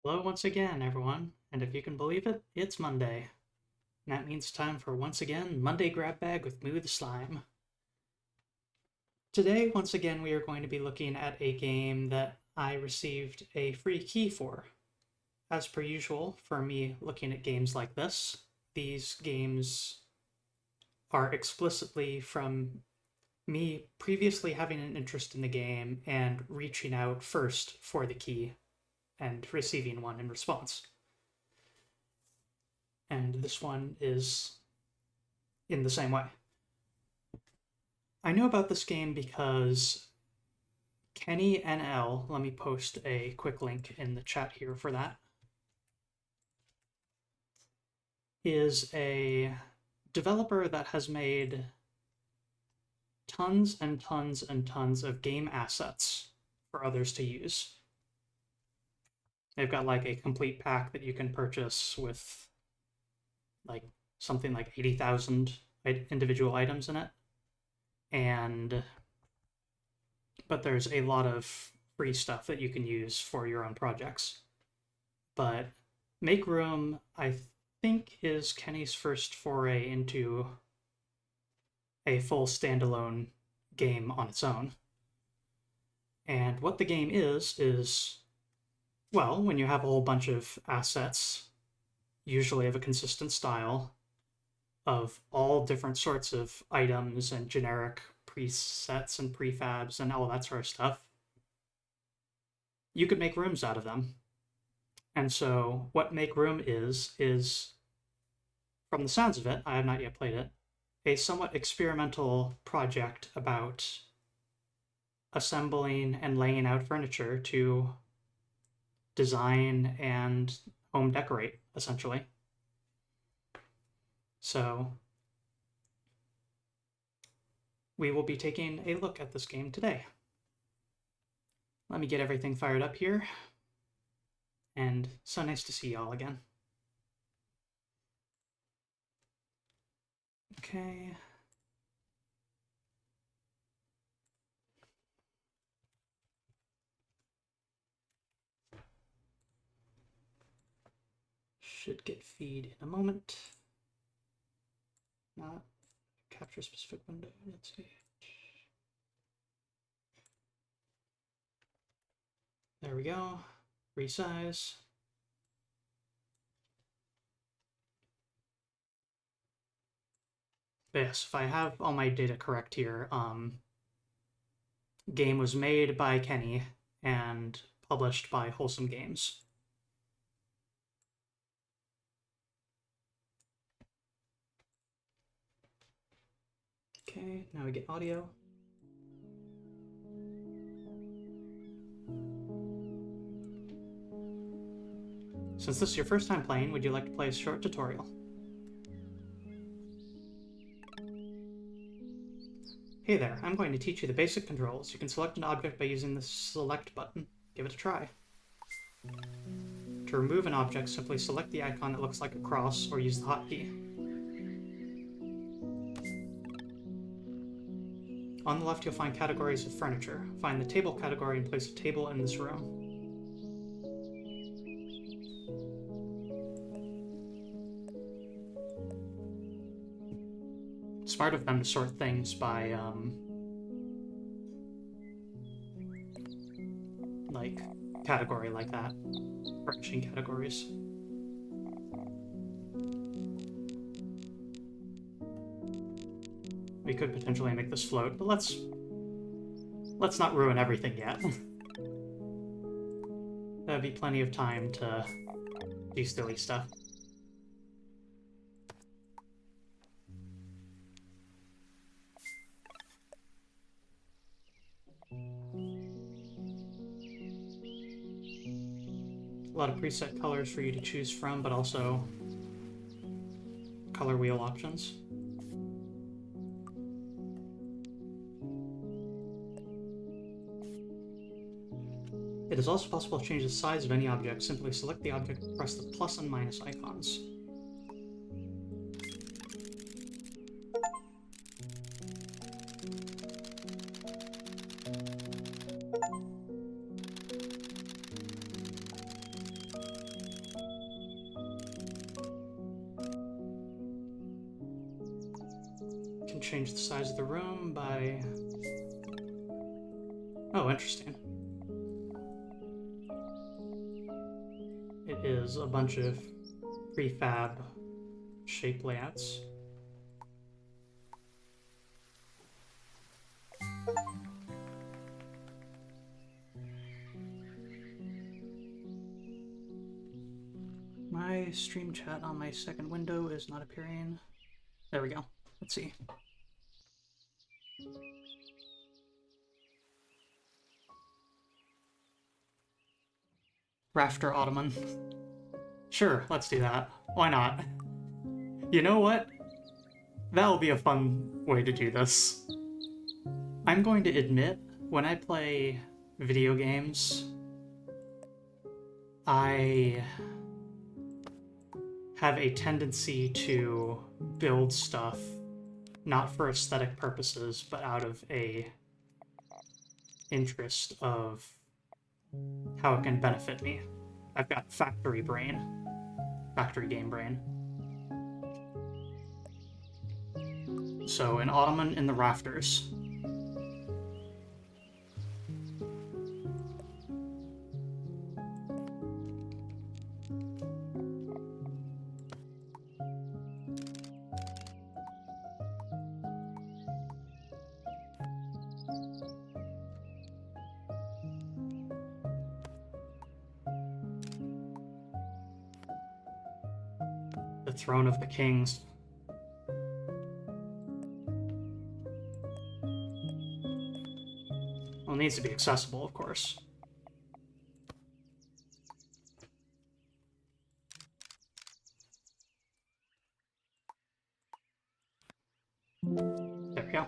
Hello once again, everyone, and if you can believe it, it's Monday. And that means time for, once again, Monday Grab Bag with Moo the Slime. Today, once again, we are going to be looking at a game that I received a free key for. As per usual, for me looking at games like this, these games are explicitly from me previously having an interest in the game and reaching out first for the key and receiving one in response. And this one is in the same way. I know about this game because Kenny NL, let me post a quick link in the chat here for that, is a developer that has made tons and tons and tons of game assets for others to use. They've got like a complete pack that you can purchase with like something like 80,000 individual items in it. But there's a lot of free stuff that you can use for your own projects. But MakeRoom, I think, is Kenny's first foray into a full standalone game on its own. And what the game is, well, when you have a whole bunch of assets, usually of a consistent style, of all different sorts of items and generic presets and prefabs and all that sort of stuff, you could make rooms out of them. And so what MakeRoom is, from the sounds of it, I have not yet played it, a somewhat experimental project about assembling and laying out furniture to design and home decorate, essentially. So we will be taking a look at this game today. Let me get everything fired up here. And so nice to see y'all again. Okay. Should get feed in a moment. Not capture specific window. Let's see. There we go. Resize. But yes, if I have all my data correct here, game was made by Kenny and published by Wholesome Games. Okay, now we get audio. Since this is your first time playing, would you like to play a short tutorial? Hey there, I'm going to teach you the basic controls. You can select an object by using the select button. Give it a try. To remove an object, simply select the icon that looks like a cross or use the hotkey. On the left, you'll find categories of furniture. Find the table category and place a table in this room. Smart of them to sort things by, like, category like that. Furnishing categories. We could potentially make this float, but let's not ruin everything yet. There'll be plenty of time to do silly stuff. A lot of preset colors for you to choose from, but also color wheel options. It is also possible to change the size of any object. Simply select the object and press the plus and minus icons. can change the size of the room by... Oh, interesting. It is a bunch of prefab shape layouts. My stream chat on my second window is not appearing. There we go. Let's see. Rafter Ottoman. Sure, let's do that. Why not? You know what? That'll be a fun way to do this. I'm going to admit, when I play video games, I have a tendency to build stuff not for aesthetic purposes, but out of a interest of how it can benefit me. I've got factory brain, factory game brain. So an ottoman in the rafters. The throne of the kings. Well, it needs to be accessible, of course. There we go.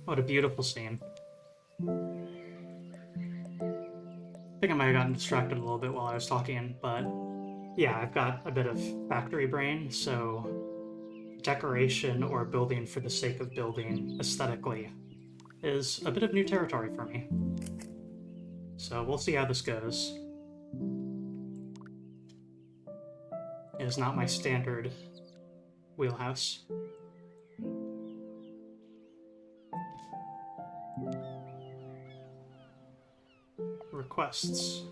What a beautiful scene. I think I might have gotten distracted a little bit while I was talking, but yeah, I've got a bit of factory brain, so decoration or building for the sake of building aesthetically is a bit of new territory for me. So we'll see how this goes. It is not my standard wheelhouse. Requests.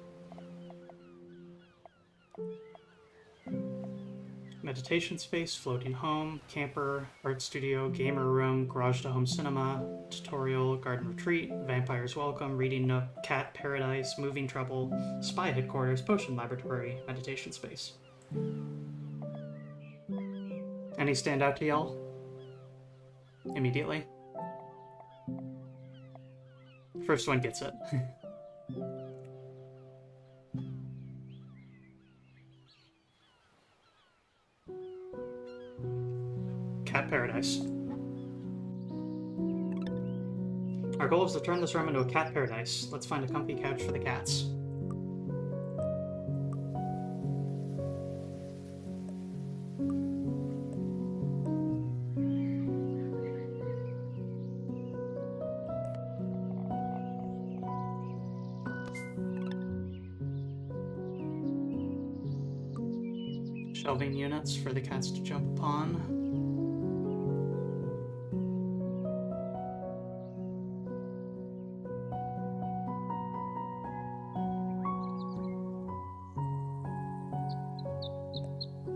Meditation space, floating home, camper, art studio, gamer room, garage to home cinema, tutorial, garden retreat, vampires welcome, reading nook, cat paradise, moving trouble, spy headquarters, potion laboratory, meditation space. Any stand out to y'all? Immediately? First one gets it. Cat paradise. Our goal is to turn this room into a cat paradise. Let's find a comfy couch for the cats. Shelving units for the cats to jump upon.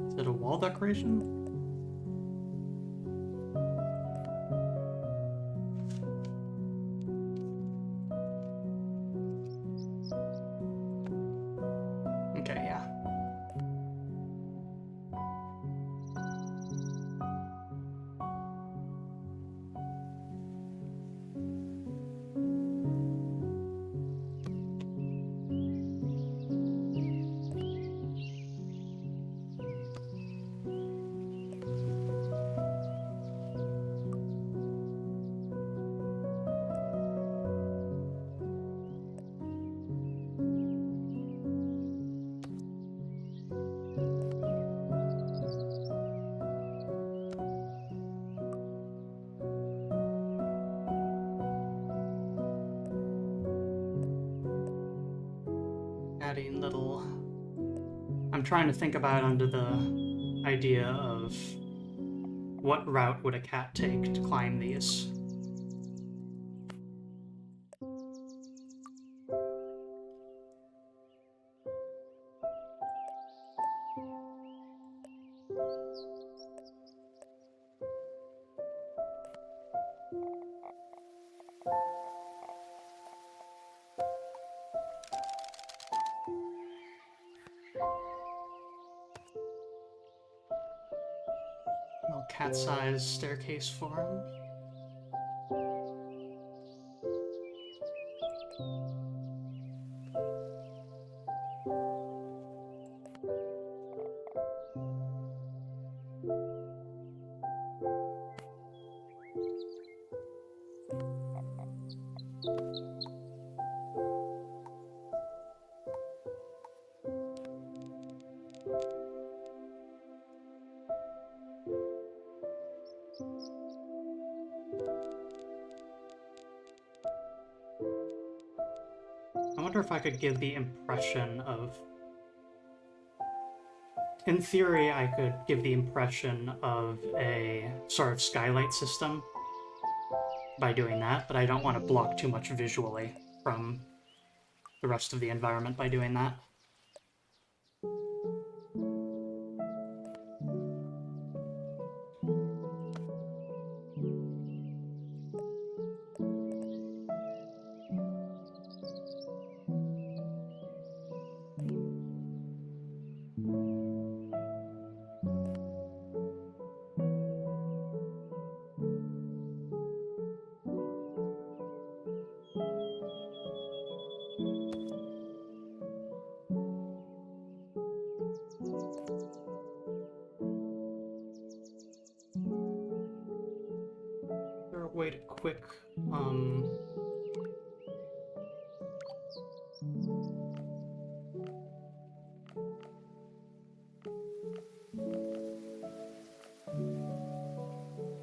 Is it a wall decoration? Okay, yeah. adding little... I'm trying to think about under the idea of what route would a cat take to climb these. Little cat-sized staircase for him. I wonder if I could give the impression of... In theory, I could give the impression of a sort of skylight system by doing that, but I don't want to block too much visually from the rest of the environment by doing that. Wait a quick,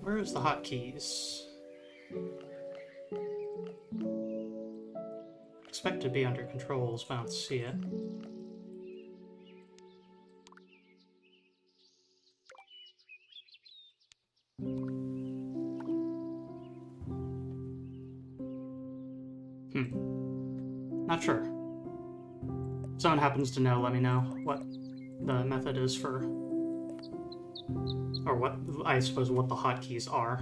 where is the hotkeys? Expect to be under controls, but I don't see it. Not sure. If someone happens to know, let me know what the method is for... Or what, I suppose, what the hotkeys are.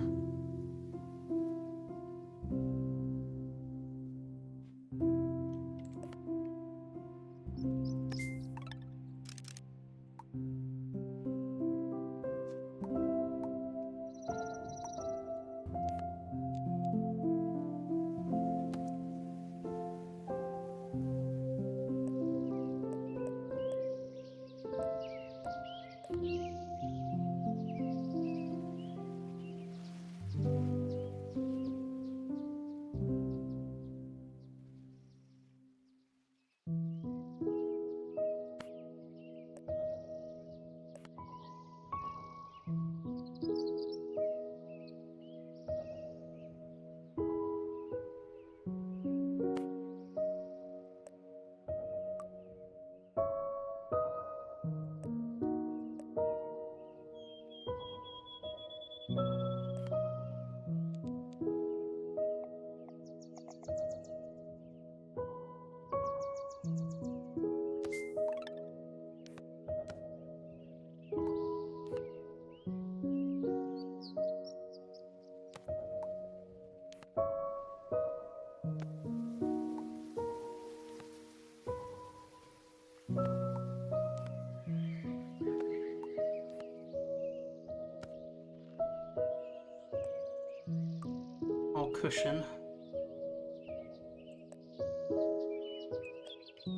Cushion.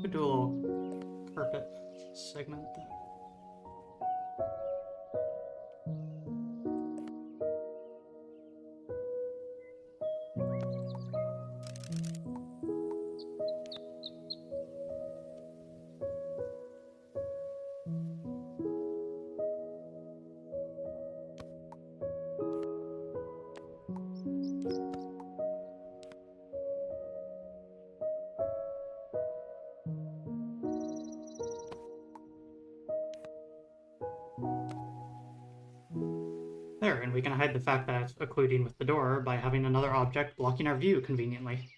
Could do a little carpet segment that. There, and we can hide the fact that it's occluding with the door by having another object blocking our view conveniently.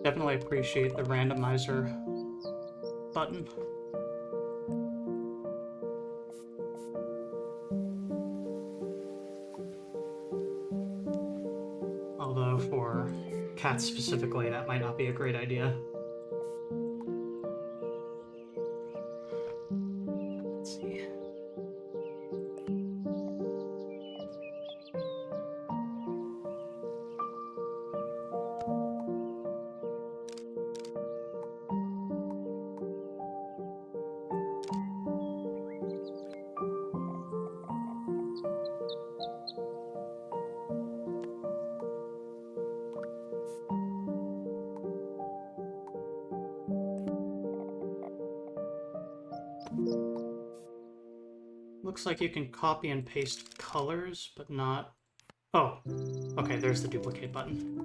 Definitely appreciate the randomizer button. Although for cats specifically, that might not be a great idea. Let's see. Looks like you can copy and paste colors, but not... Oh, okay, there's the duplicate button.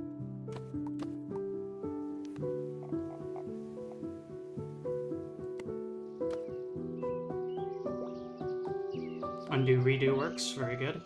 Undo, redo works, very good.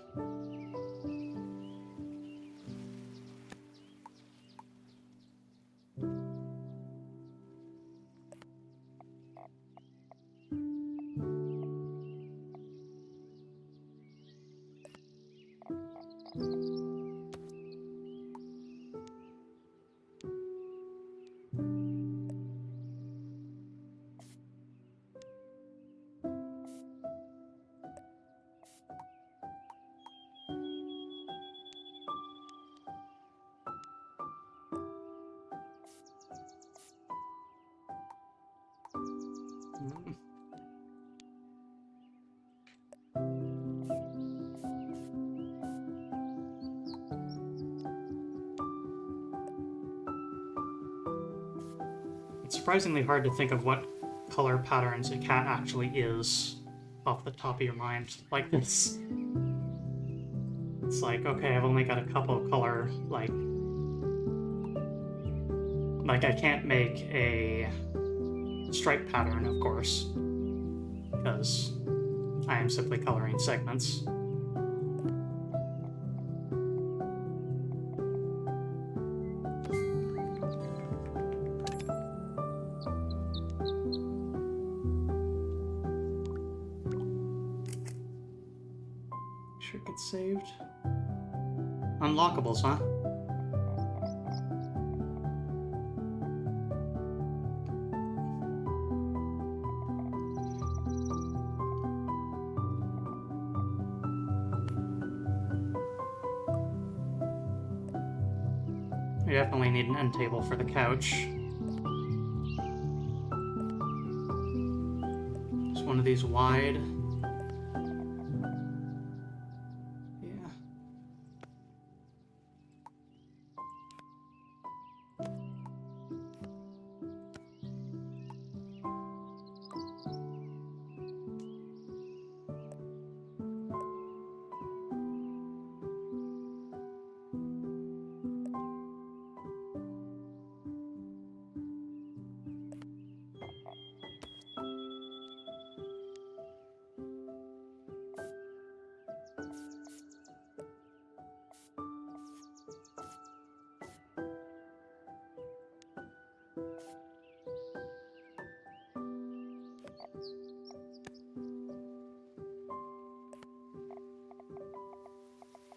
It's surprisingly hard to think of what color patterns a cat actually is off the top of your mind like this. It's like, okay, I've only got a couple of color, like I can't make a stripe pattern, of course, because I am simply coloring segments. Sure it gets saved. Unlockables, huh? We definitely need an end table for the couch. Just one of these wide. Yeah.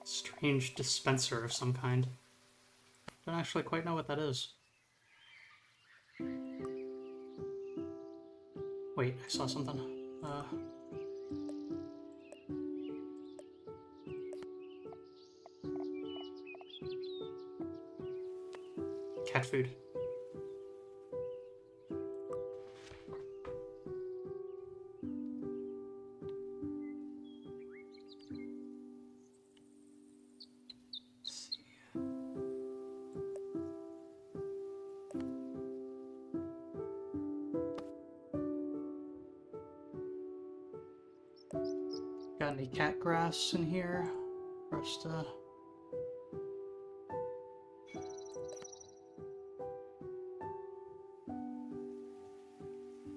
Strange dispenser of some kind. Don't actually quite know what that is. Wait, I saw something. cat food. Got any cat grass in here for us to...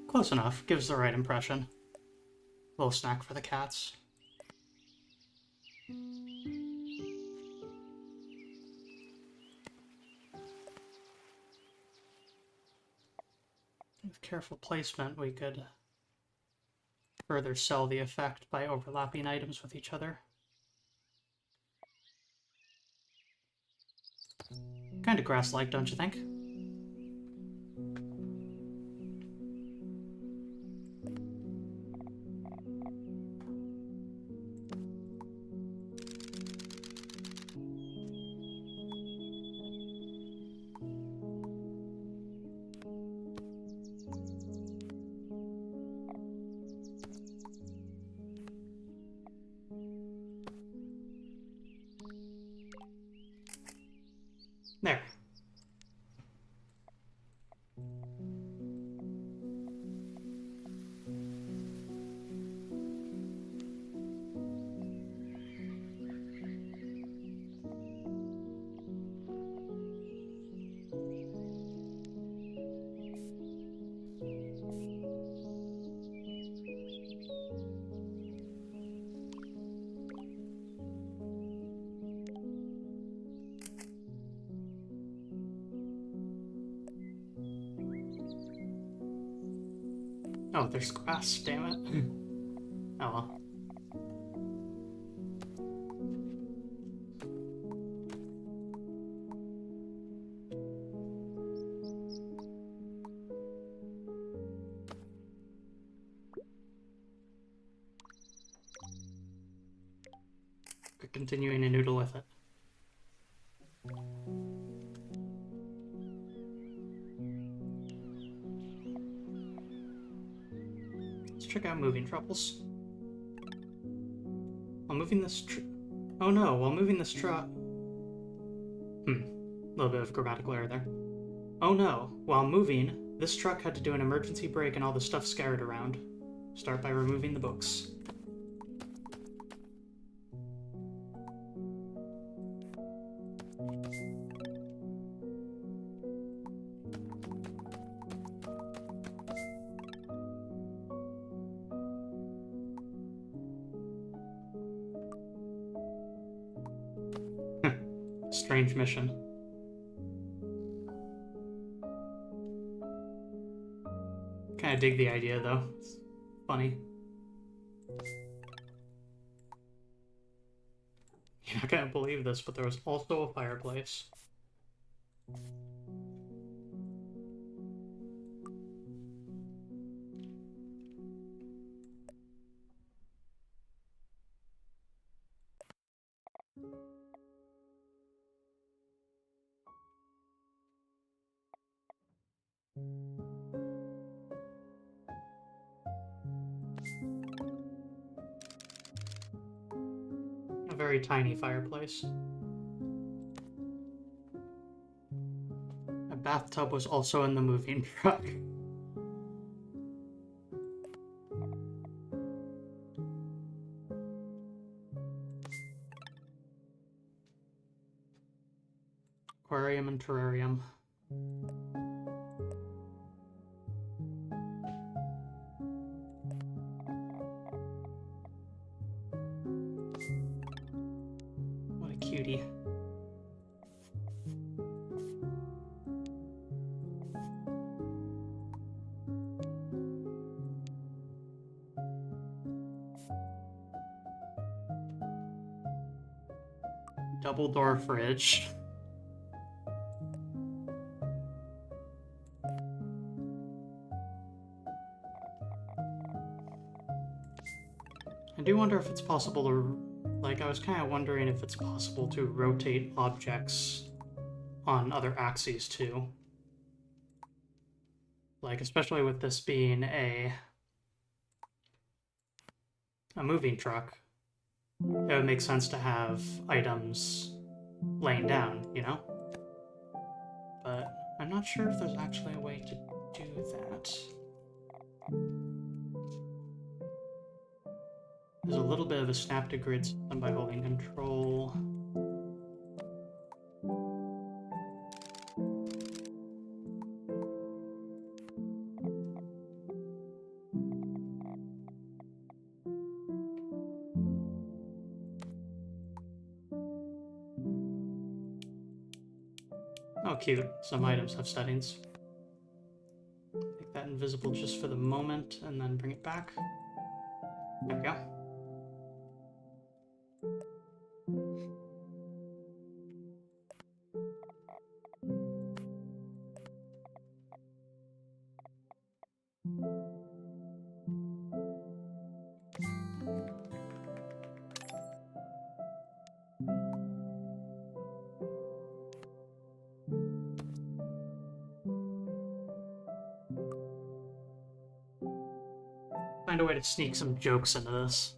Close enough. Gives the right impression. Little snack for the cats. With careful placement, we could further sell the effect by overlapping items with each other. Kind of grass-like, don't you think? There. Oh, there's grass, damn it. Oh well. Continuing to noodle with it. Let's check out moving troubles. While moving this oh no, while moving this truck... A little bit of grammatical error there. Oh no, while moving, this truck had to do an emergency brake and all the stuff scattered around. Start by removing the books. Strange mission. Kinda dig the idea though. It's funny. You're not gonna believe this, but there was also a fireplace. A very tiny fireplace. A bathtub was also in the moving truck. Aquarium and terrarium. What a cutie. Double door fridge. I do wonder if it's possible to, like, I was kind of wondering if it's possible to rotate objects on other axes too. Like, especially with this being a moving truck, it would make sense to have items laying down, you know? But I'm not sure if there's actually a way to do that. There's a little bit of a snap to grid system by holding control. Oh, cute. Some items have settings. Make that invisible just for the moment, and then bring it back. There we go. Find a way to sneak some jokes into this.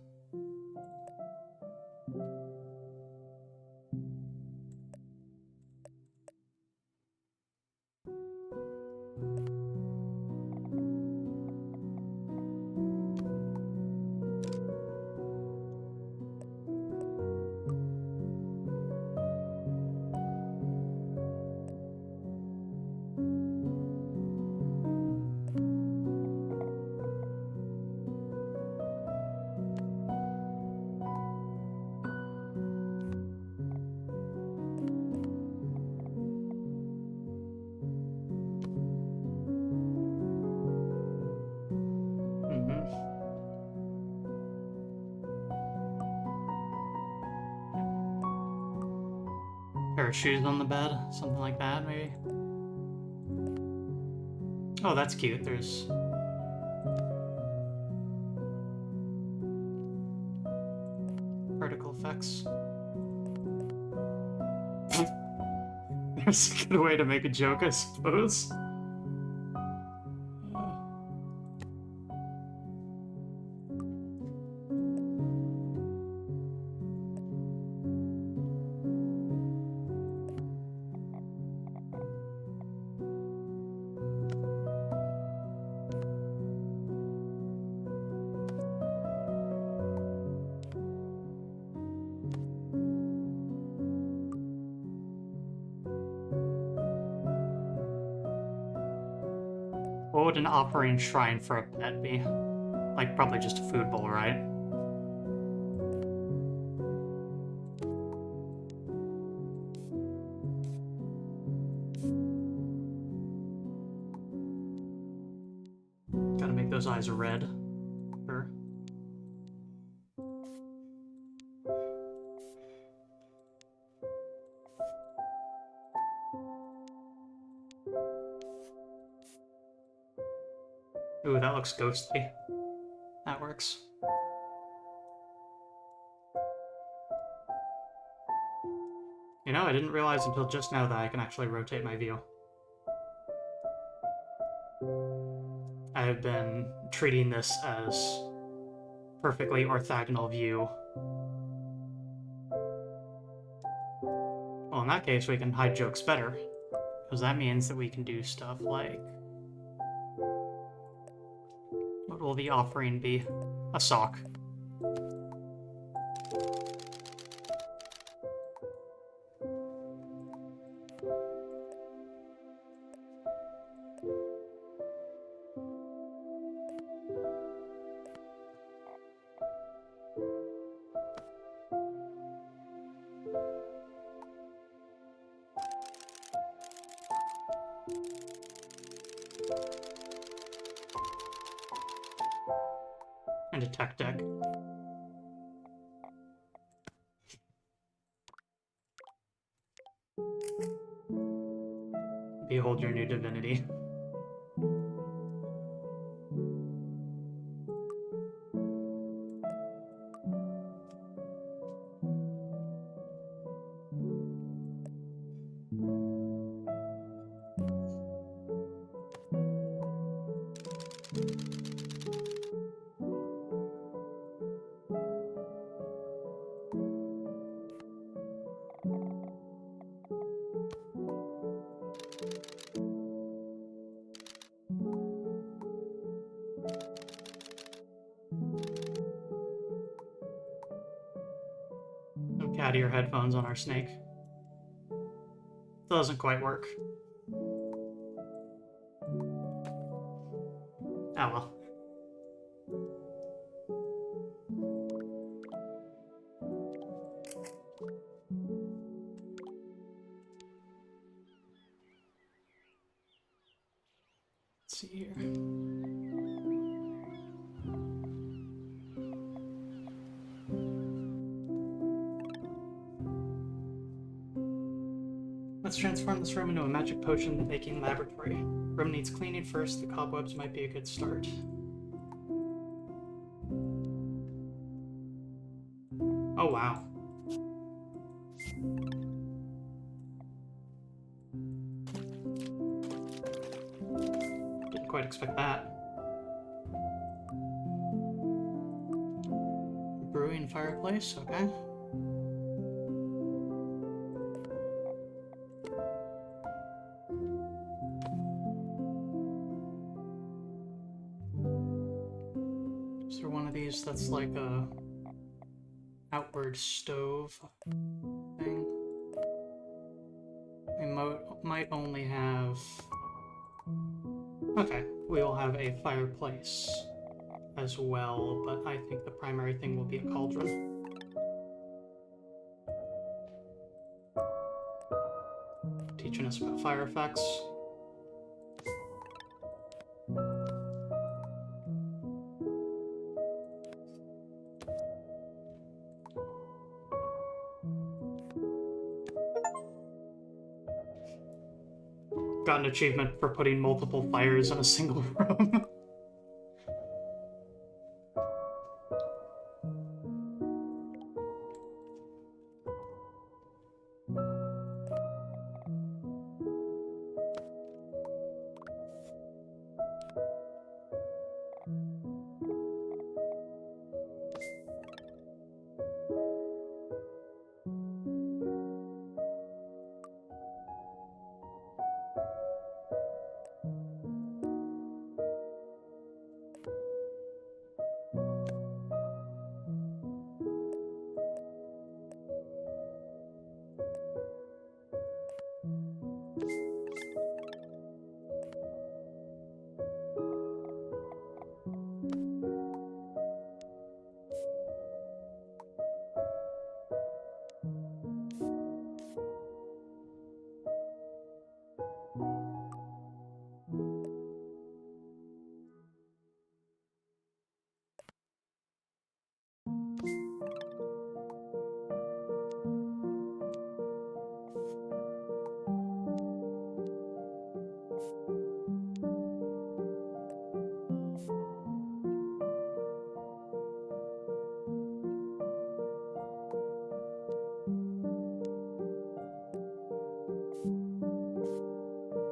Pair of shoes on the bed, something like that, maybe. Oh, that's cute. There's particle effects. There's a good way to make a joke, I suppose. What would an offering shrine for a pet be? Like, probably just a food bowl, right? Gotta make those eyes red. Sure. Ooh, that looks ghostly. That works. You know, I didn't realize until just now that I can actually rotate my view. I have been treating this as perfectly orthogonal view. Well, in that case, we can hide jokes better, because that means that we can do stuff like... What will the offering be? A sock. And a tech deck. Behold your new divinity. out of your headphones on our snake. Doesn't quite work. Oh well. Let's see here. Let's transform this room into a magic potion making laboratory. Room needs cleaning first. The cobwebs might be a good start. Oh wow. Didn't quite expect that. Brewing fireplace, okay. Is there one of these that's like a outward stove thing? We might only have... Okay, we will have a fireplace as well, but I think the primary thing will be a cauldron. Teaching us about fire effects. Got an achievement for putting multiple fires in a single room.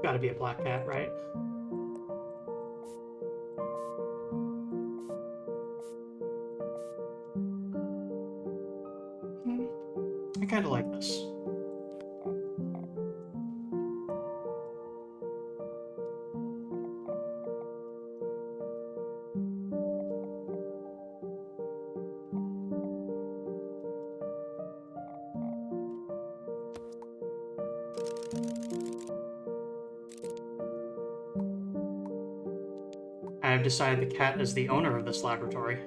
Gotta be a black cat, right? I kinda like this. I have decided the cat is the owner of this laboratory.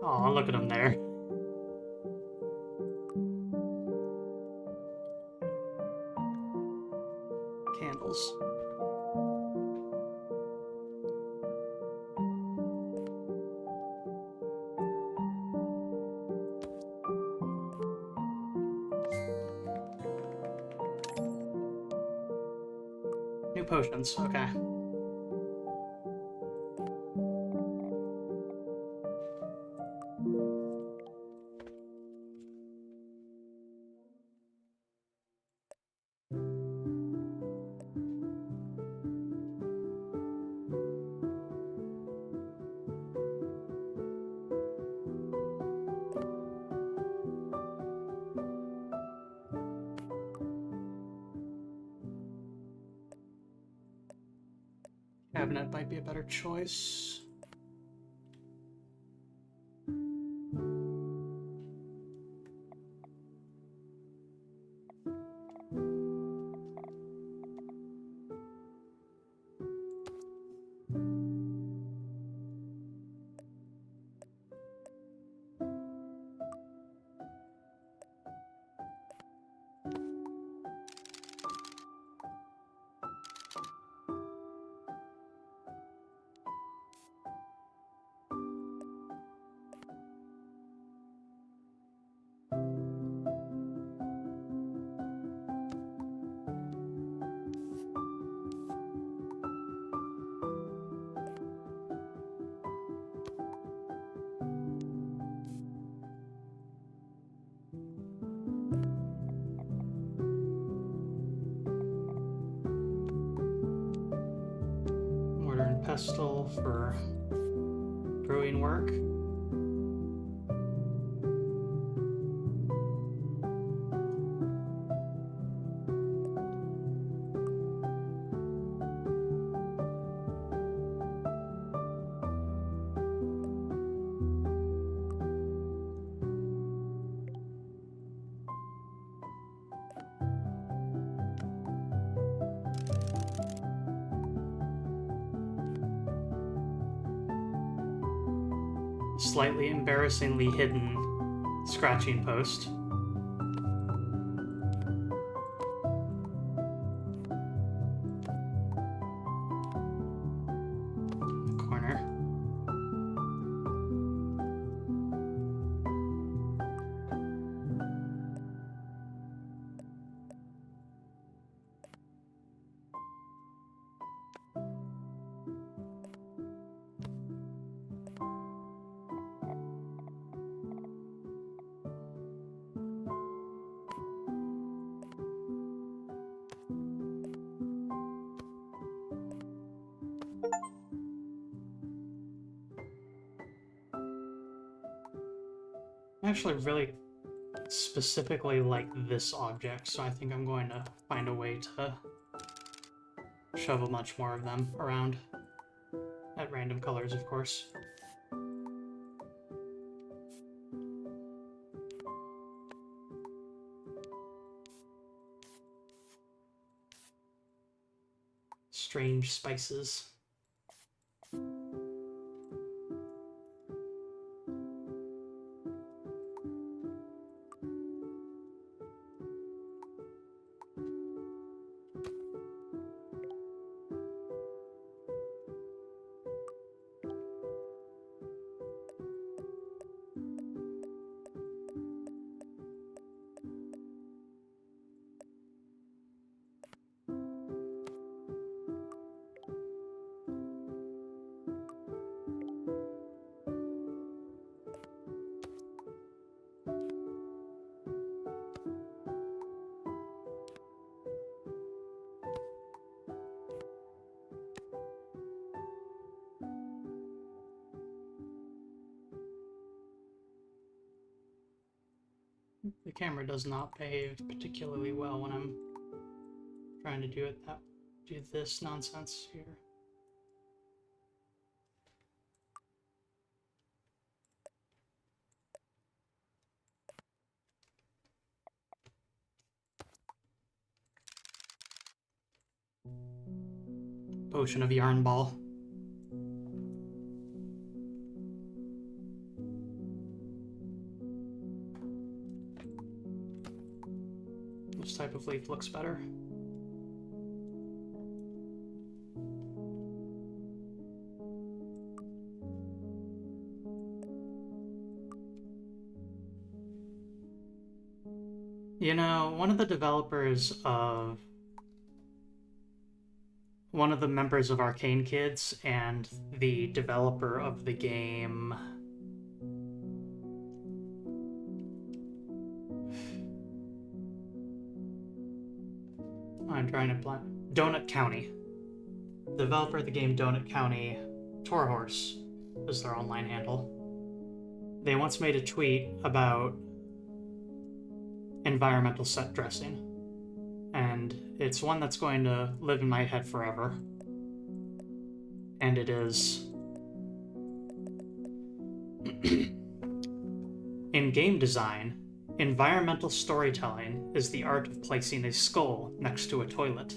Oh, look at him there. Candles. New potions, okay. cabinet might be a better choice. Mortar and pestle for brewing work. Slightly embarrassingly hidden scratching post. In the corner. I actually really specifically like this object, so I think I'm going to find a way to shove a bunch more of them around. At random colors, of course. Strange spices. The camera does not behave particularly well when I'm trying to do this nonsense here. Potion of yarn ball. Which type of leaf looks better? You know, one of the members of Arcane Kids and the developer of the game I'm trying to plan. Donut County. The developer of the game Donut County, Torhorse is their online handle. They once made a tweet about environmental set dressing, and it's one that's going to live in my head forever. and it is in game design, environmental storytelling is the art of placing a skull next to a toilet.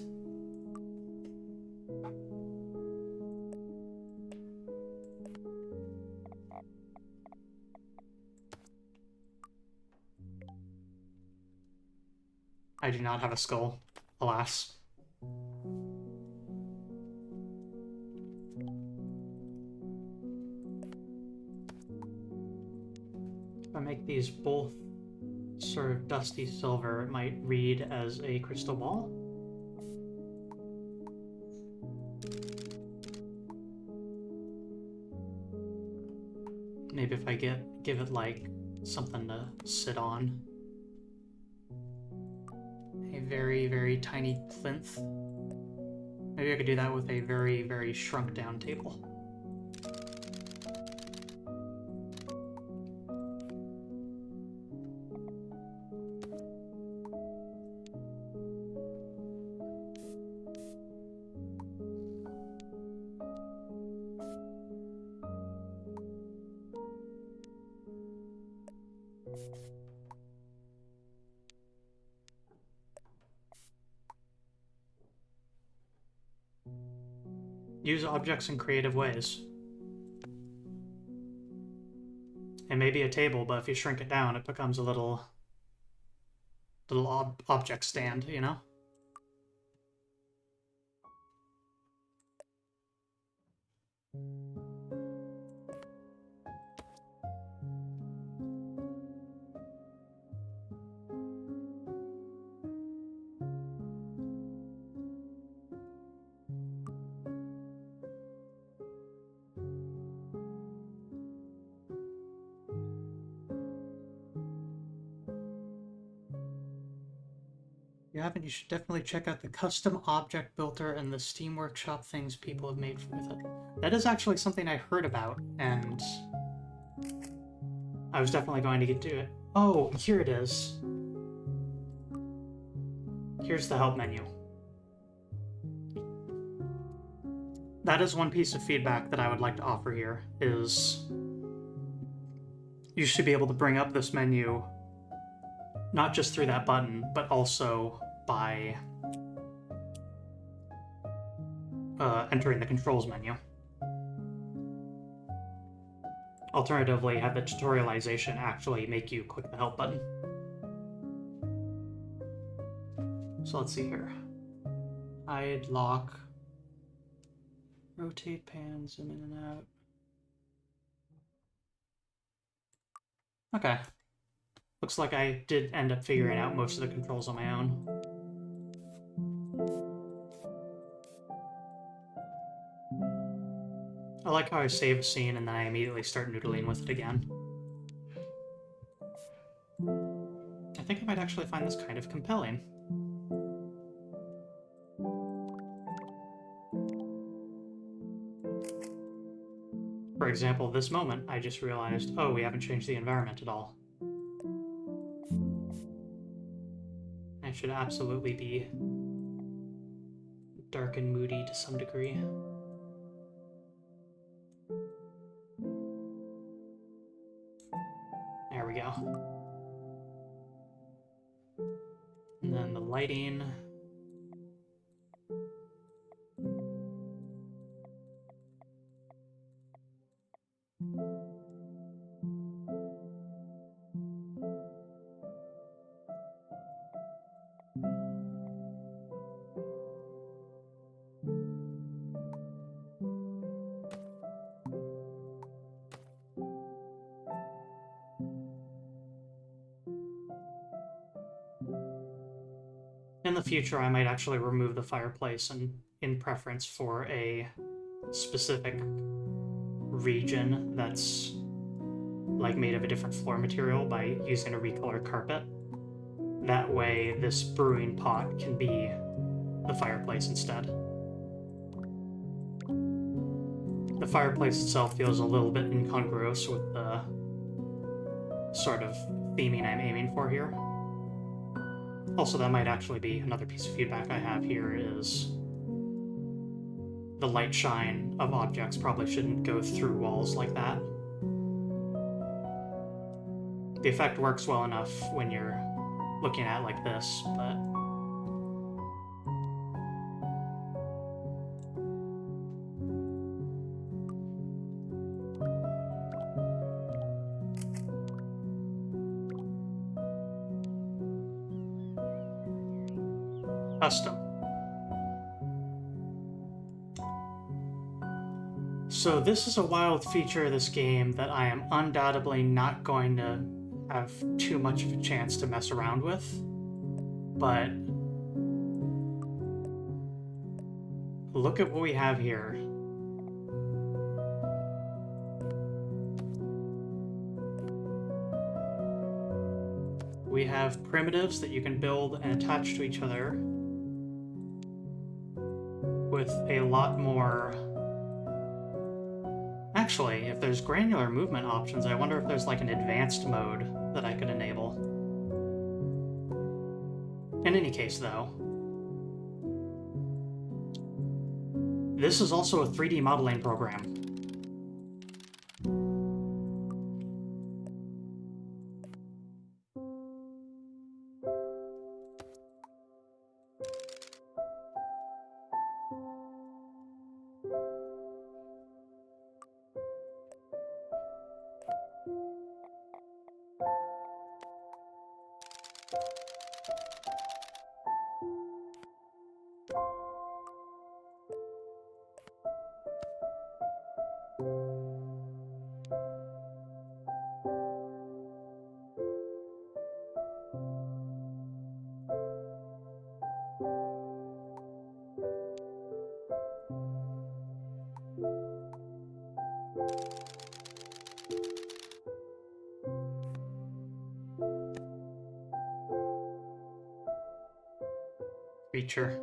I do not have a skull, alas. If I make these both sort of dusty silver, it might read as a crystal ball. Maybe if I give it like something to sit on. A very, very tiny plinth. Maybe I could do that with a very, very shrunk down table. Use objects in creative ways. It may be a table, but if you shrink it down, it becomes a little object stand, you know? If you haven't, you should definitely check out the custom object builder and the Steam Workshop things people have made with it. That is actually something I heard about, and I was definitely going to get to it. Oh, here it is. Here's the help menu. That is one piece of feedback that I would like to offer here, is you should be able to bring up this menu not just through that button, but also by entering the controls menu. Alternatively, have the tutorialization actually make you click the help button. So let's see here. Hide, lock, rotate pan, zoom in and out. Okay. Looks like I did end up figuring out most of the controls on my own. I like how I save a scene and then I immediately start noodling with it again. I think I might actually find this kind of compelling. For example, this moment, I just realized, oh, we haven't changed the environment at all. It should absolutely be dark and moody to some degree. There we go. And then the lighting. In the future, I might actually remove the fireplace and in preference for a specific region that's like made of a different floor material by using a recolored carpet. That way, this brewing pot can be the fireplace instead. The fireplace itself feels a little bit incongruous with the sort of theming I'm aiming for here. Also, that might actually be another piece of feedback I have here is the light shine of objects probably shouldn't go through walls like that. The effect works well enough when you're looking at it like this, but... Custom. So this is a wild feature of this game that I am undoubtedly not going to have too much of a chance to mess around with, but look at what we have here. We have primitives that you can build and attach to each other with a lot more... Actually, if there's granular movement options, I wonder if there's like an advanced mode that I could enable. In any case, though, this is also a 3D modeling program. Feature.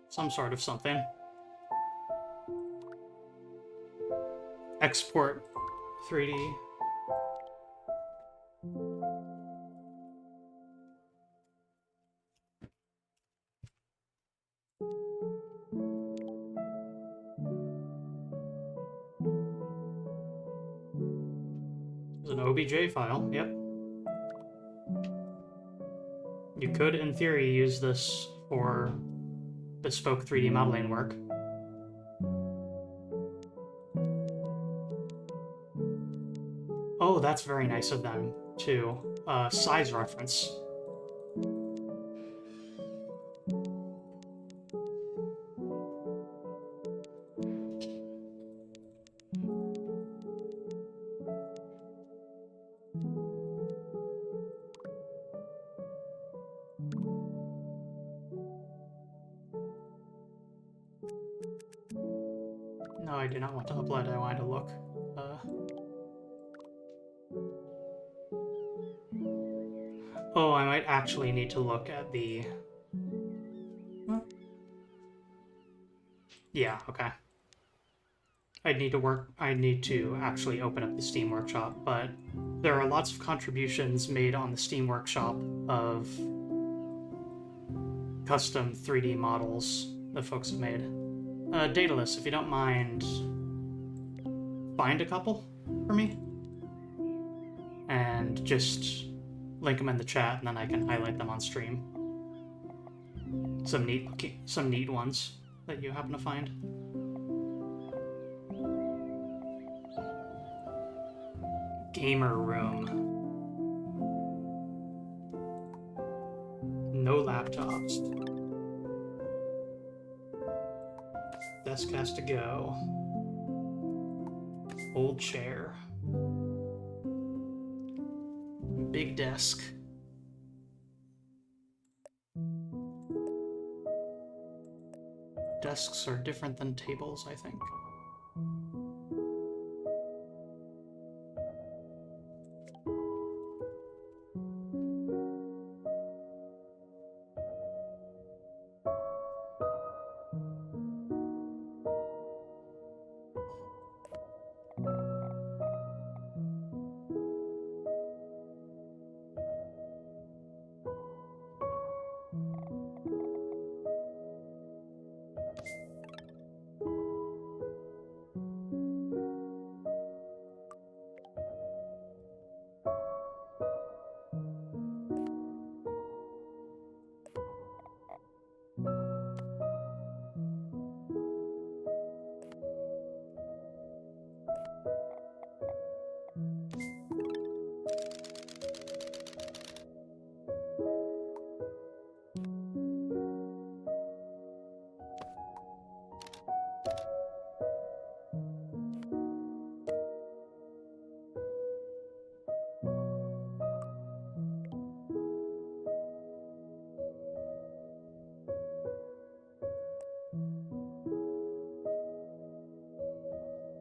Some sort of something. Export 3D. There's an OBJ file, yep. You could, in theory, use this for bespoke 3D modeling work. Oh, that's very nice of them, too. Size reference. No, I do not want to upload, I wanted to look. Oh, I might actually need to look at the... Yeah, okay. I need to actually open up the Steam Workshop, but there are lots of contributions made on the Steam Workshop of custom 3D models that folks have made. Daedalus, if you don't mind, find a couple for me, and just link them in the chat, and then I can highlight them on stream. Some neat ones that you happen to find. MakeRoom. No laptops. Desk has to go. Old chair. Big desk. Desks are different than tables, I think.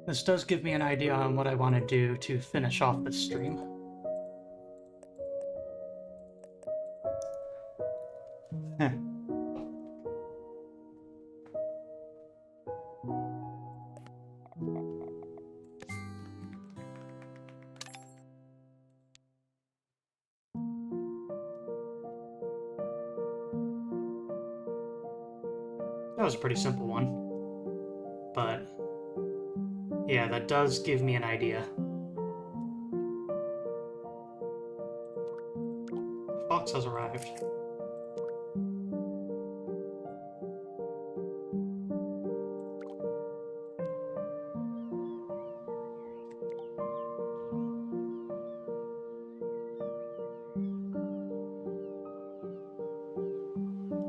This does give me an idea on what I want to do to finish off this stream. Heh. That was a pretty simple one. But yeah, that does give me an idea. The fox has arrived.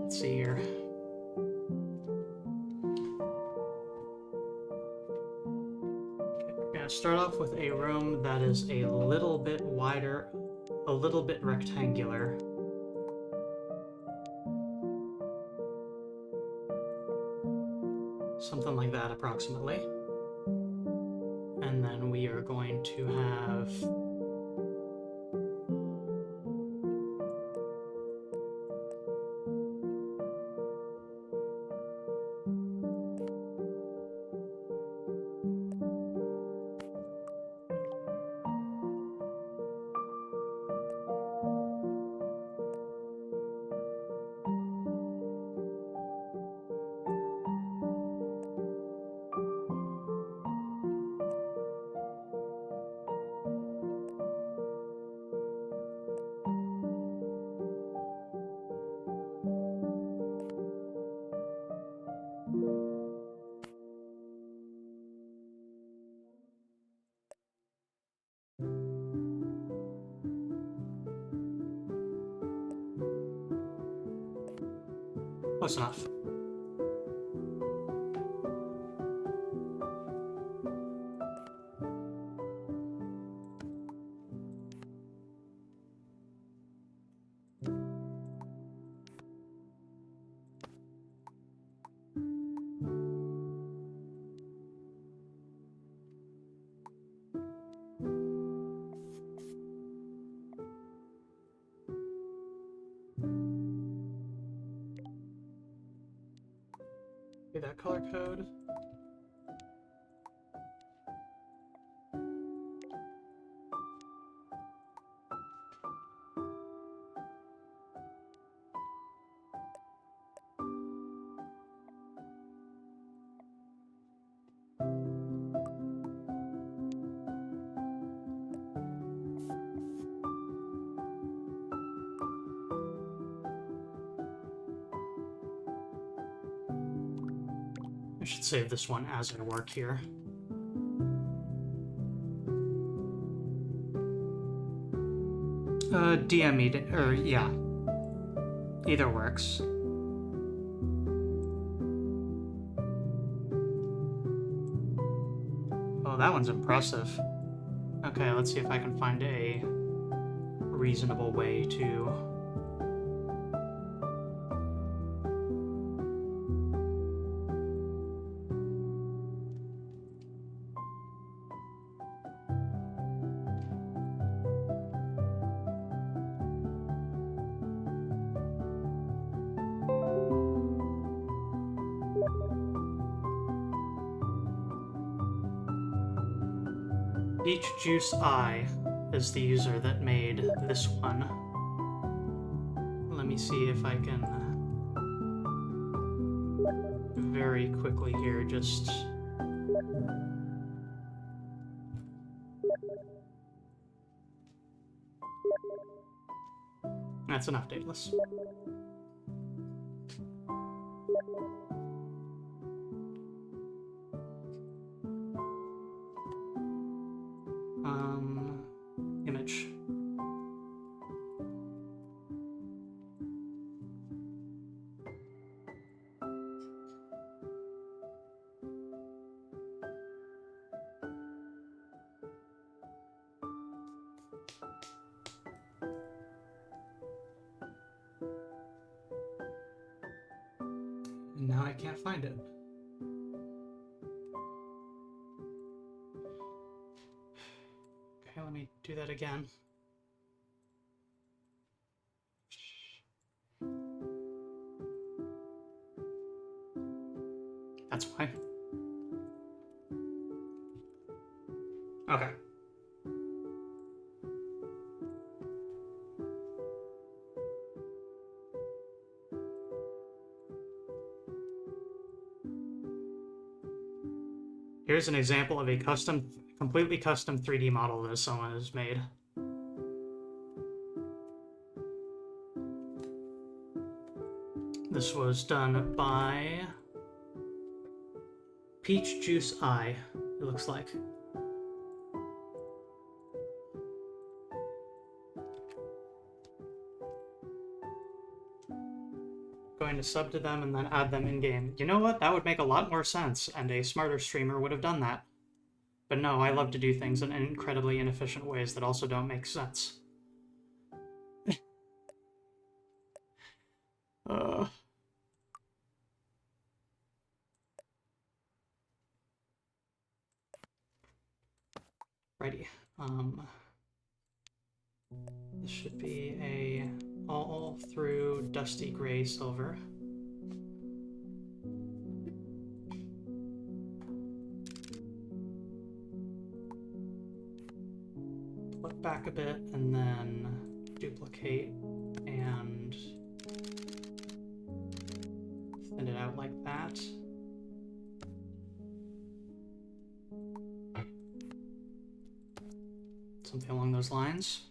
Let's see here. Start off with a room that is a little bit wider, a little bit rectangular. Something like that, approximately. And then we are going to have close enough. Okay, that color code. I should save this one as I work here. DME, or yeah. Either works. Oh, that one's impressive. Okay, let's see if I can find a reasonable way to... Beach Juice Eye is the user that made this one. Let me see if I can very quickly here just... That's enough, Daedalus. Image. And now I can't find it. Okay, let me do that again. That's why. Okay. Here's an example of a completely custom 3D model that someone has made. This was done by Peach Juice Eye, it looks like. Going to sub to them and then add them in-game. You know what? That would make a lot more sense, and a smarter streamer would have done that. But no, I love to do things in incredibly inefficient ways that also don't make sense. Righty. This should be a all through dusty gray silver. Flip back a bit and then duplicate and thin it out like that. Something along those lines.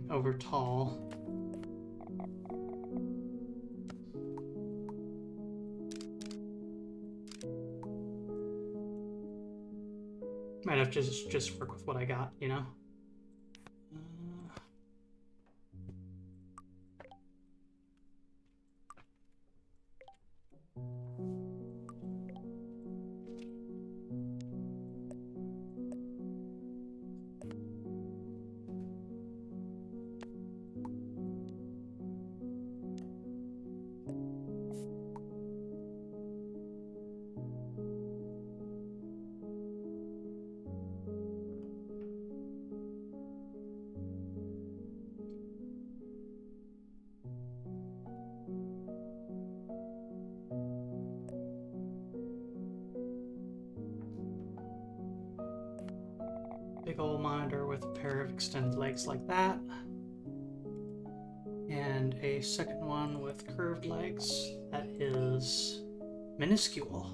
Over tall. Might have to just work with what I got, you know? Big old monitor with a pair of extended legs like that. And a second one with curved legs that is minuscule.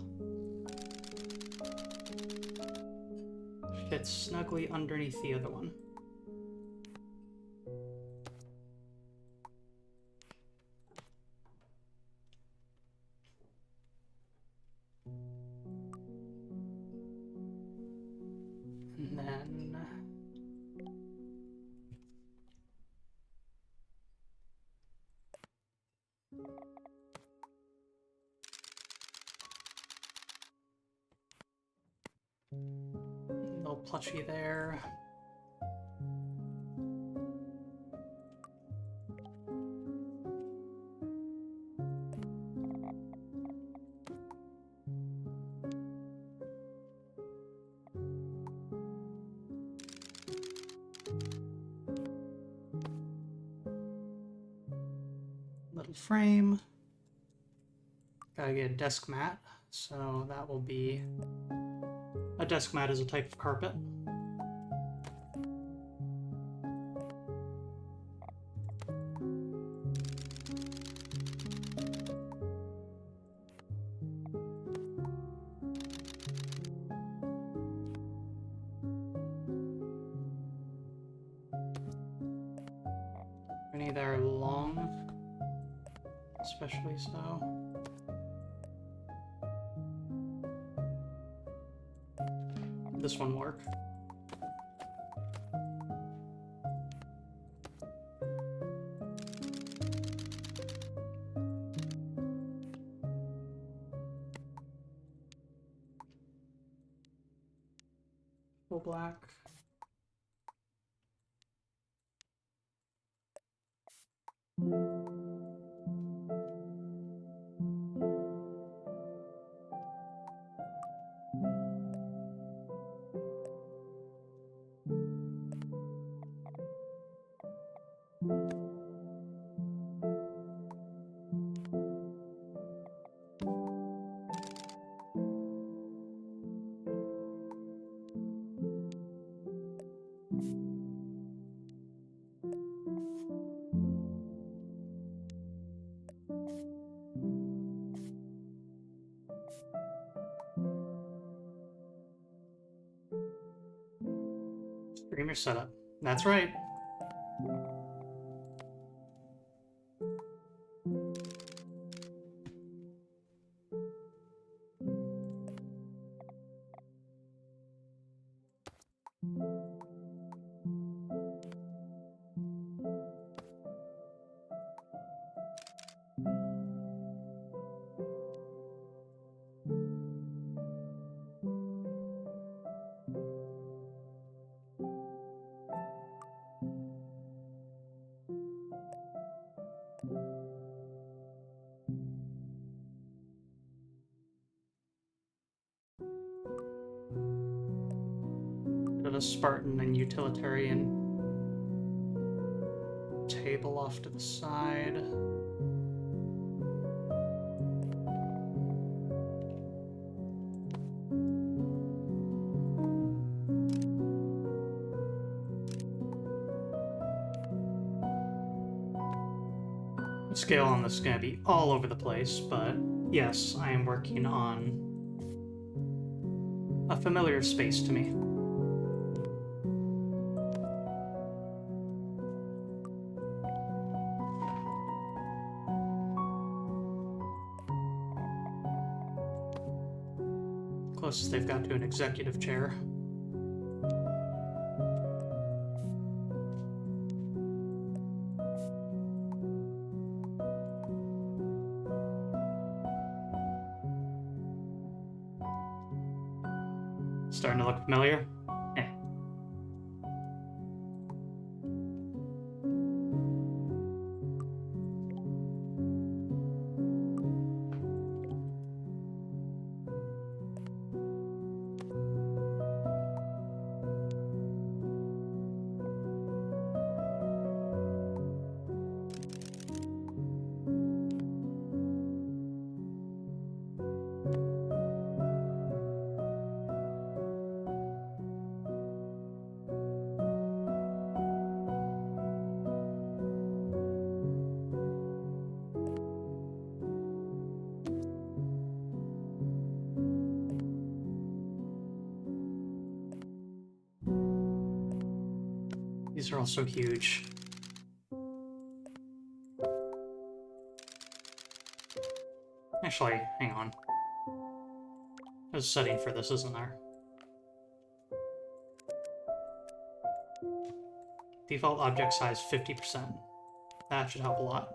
Fits snugly underneath the other one. And then little plushie there. Little frame. Gotta get a desk mat, so that will be a desk mat is a type of carpet. Any that are long. especially so. This one work. Full black. Streamer setup. That's right. Bit of a Spartan and utilitarian table off to the side. The scale on this is going to be all over the place, but yes, I am working on a familiar space to me. Closest they've got to an executive chair. Starting to look familiar? Eh. These are also huge. Actually, hang on. There's a setting for this, isn't there? Default object size 50%. That should help a lot.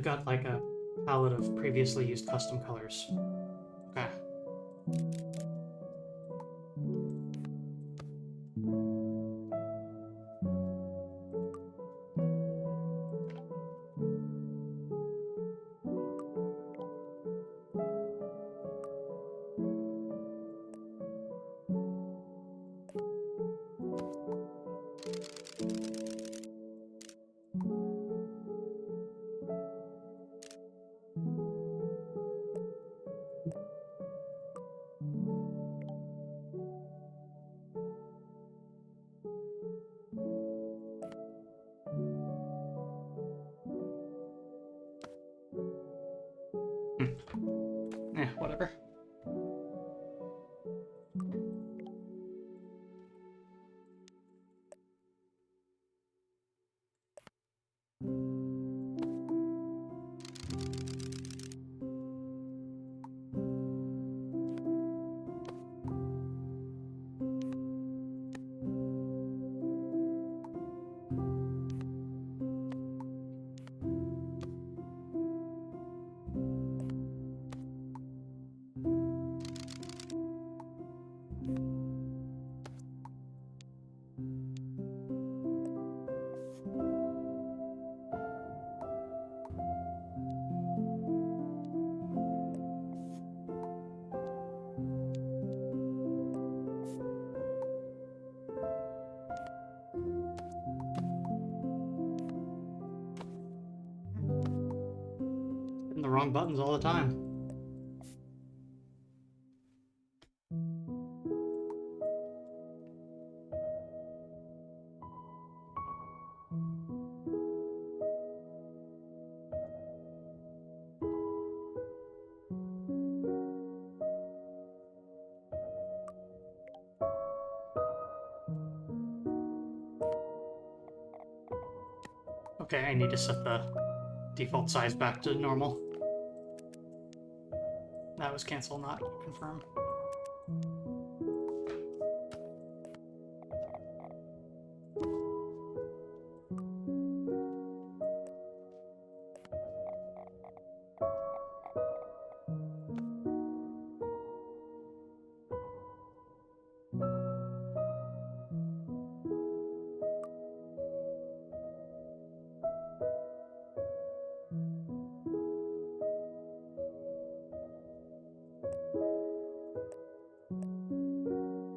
I've got like a palette of previously used custom colors. Okay. Whatever. Hitting the wrong buttons all the time. Okay, I need to set the default size back to normal. That was cancel, not confirm.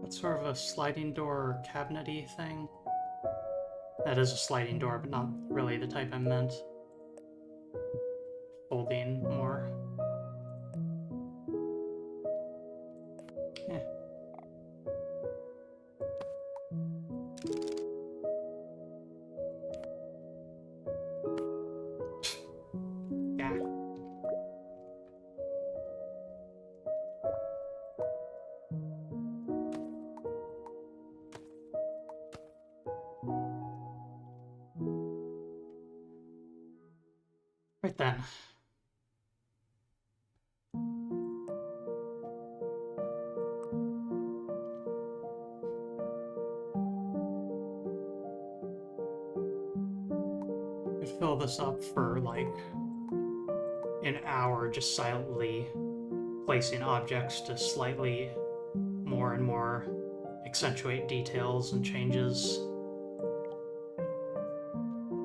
That's sort of a sliding door cabinet-y thing. That is a sliding door, but not really the type I meant. Folding more. Eh. Yeah. Right then. Could fill this up for like an hour just silently placing objects to slightly more and more accentuate details and changes.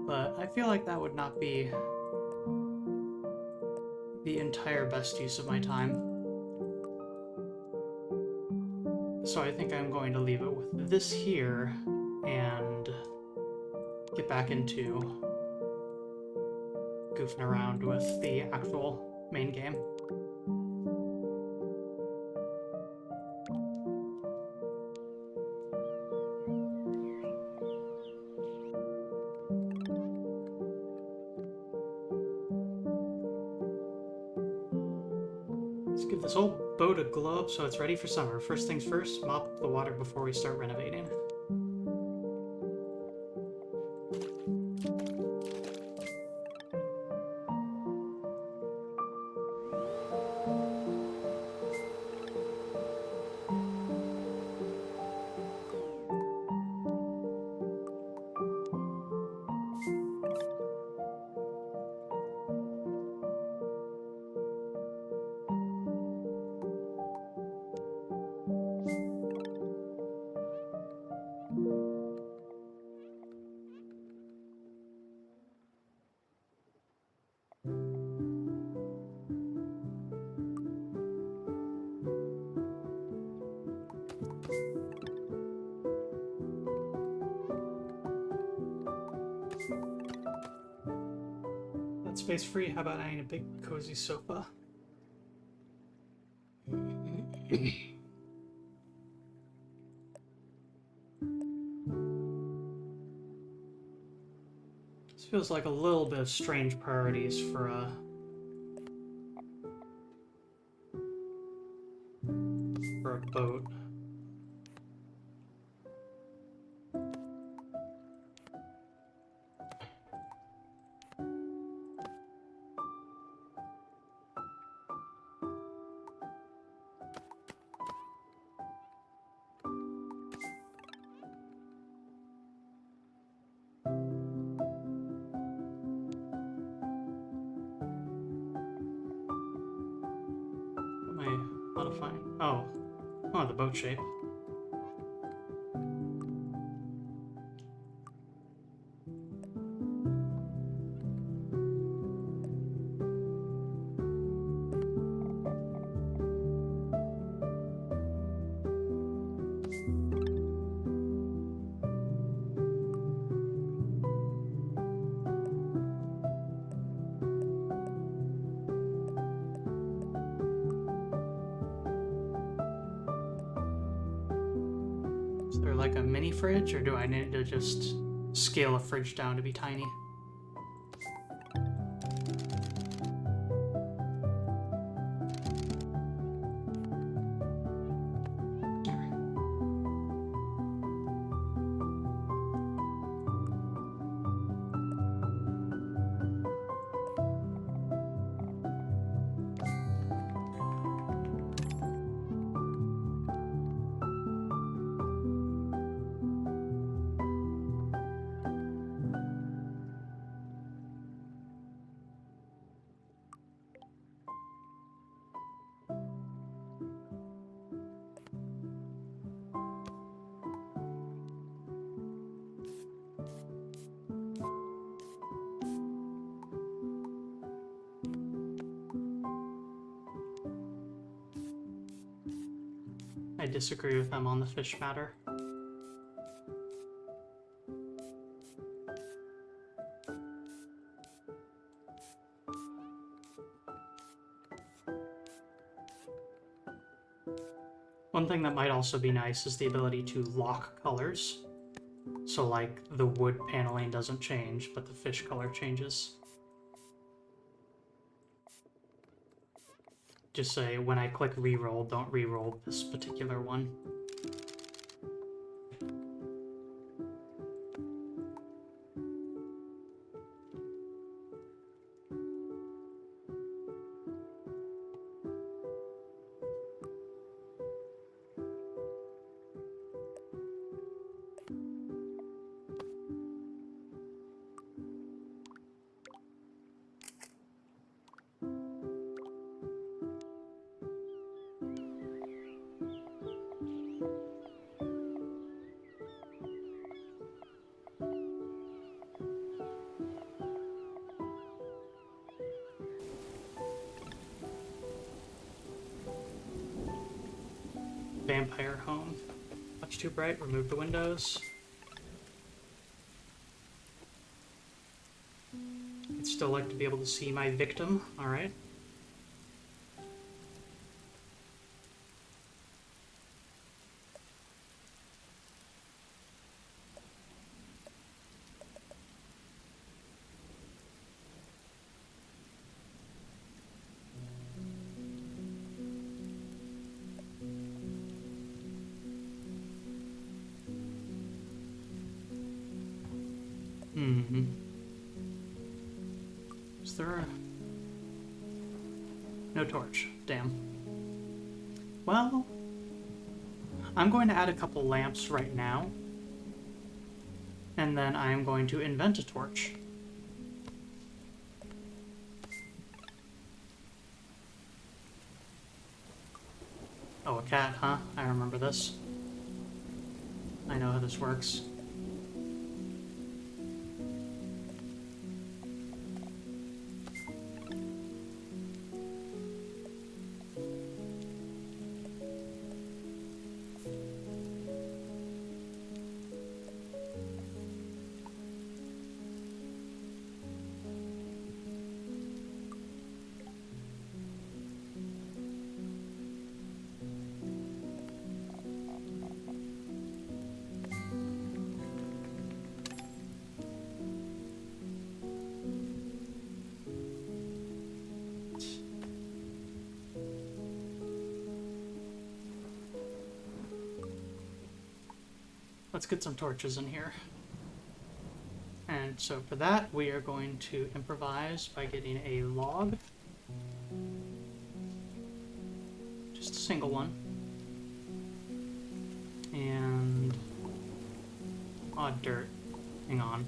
But I feel like that would not be the entire best use of my time. So I think I'm going to leave it with this here and get back into goofing around with the actual main game. Let's give this whole boat a glow up so it's ready for summer. First things first, mop the water before we start renovating. space free. How about I need a big cozy sofa? This feels like a little bit of strange priorities for a boat. What am I modifying? Oh, the boat shape. Is there like a mini fridge, or do I need to just scale a fridge down to be tiny? I disagree with them on the fish matter. One thing that might also be nice is the ability to lock colors. So like the wood paneling doesn't change, but the fish color changes. Just say when I click reroll, don't reroll this particular one. Vampire home. Much too bright, remove the windows. I'd still like to be able to see my victim, alright. Is there a... No torch. Damn. Well, I'm going to add a couple lamps right now. And then I'm going to invent a torch. Oh, a cat, huh? I remember this. I know how this works. let's get some torches in here. And so for that, we are going to improvise by getting a log. Just a single one. And odd dirt. Hang on.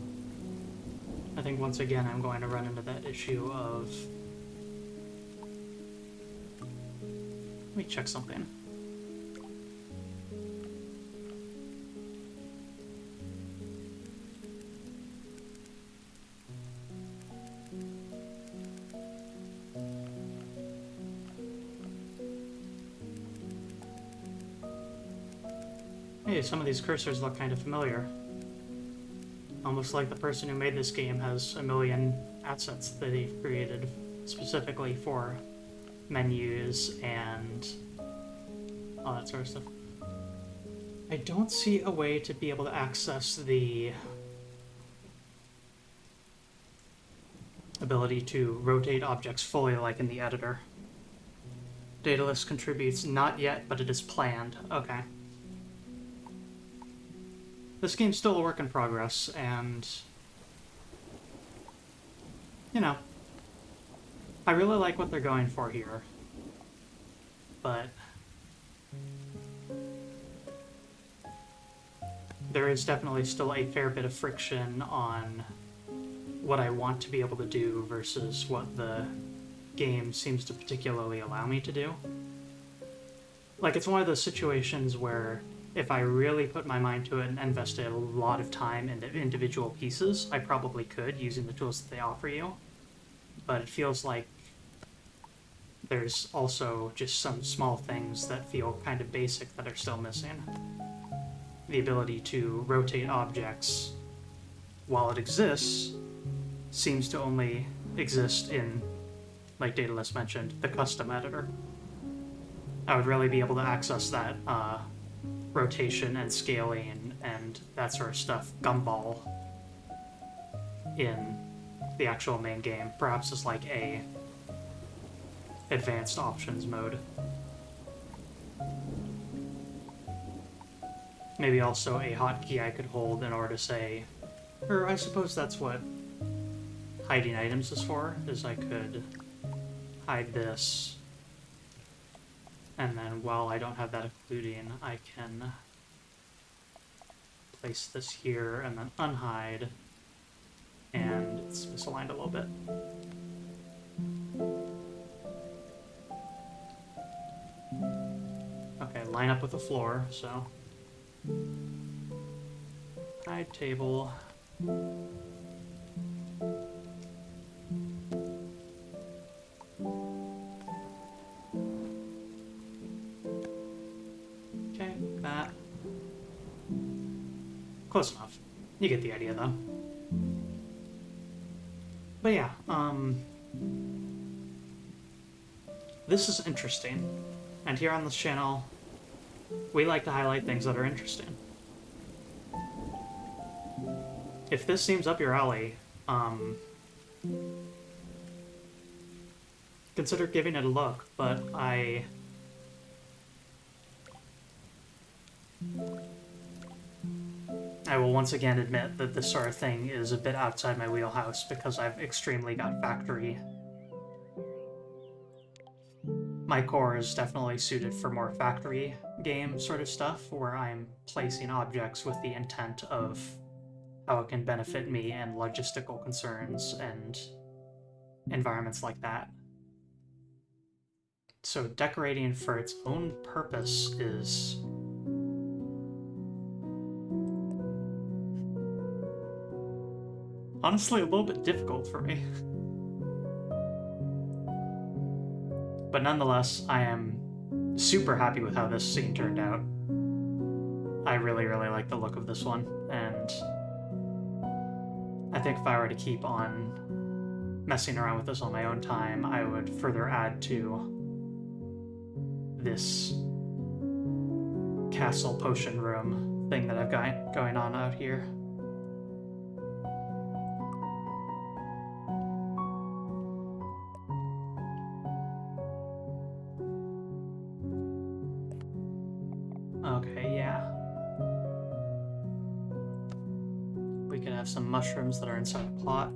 I think once again I'm going to run into that issue of... Let me check something. Hey, some of these cursors look kind of familiar. Almost like the person who made this game has a million assets that they've created specifically for menus and all that sort of stuff. I don't see a way to be able to access the ability to rotate objects fully like in the editor. Data list contributes not yet, but it is planned. Okay. This game's still a work in progress, and you know, I really like what they're going for here, but there is definitely still a fair bit of friction on what I want to be able to do versus what the game seems to particularly allow me to do. Like, it's one of those situations where if I really put my mind to it and invested a lot of time into individual pieces, I probably could, using the tools that they offer you. But it feels like there's also just some small things that feel kind of basic that are still missing. The ability to rotate objects, while it exists, seems to only exist in, like Daedalus mentioned, the custom editor. I would really be able to access that rotation and scaling and that sort of stuff, gumball, in the actual main game. Perhaps as like a advanced options mode. Maybe also a hotkey I could hold in order to say, or I suppose that's what hiding items is for, is I could hide this, and then while I don't have that including, I can place this here and then unhide, and it's misaligned a little bit. Okay, line up with the floor, so hide table. Okay, that. Close enough. You get the idea, though. But yeah, this is interesting. And here on this channel, we like to highlight things that are interesting. If this seems up your alley, consider giving it a look, but I will once again admit that this sort of thing is a bit outside my wheelhouse because I've extremely got factory. My core is definitely suited for more factory game sort of stuff, where I'm placing objects with the intent of how it can benefit me and logistical concerns and environments like that. So decorating for its own purpose is honestly a little bit difficult for me. But nonetheless, I am super happy with how this scene turned out. I really, really like the look of this one, and I think if I were to keep on messing around with this on my own time, I would further add to this castle potion room thing that I've got going on out here. Okay, yeah. could have some mushrooms that are inside a pot.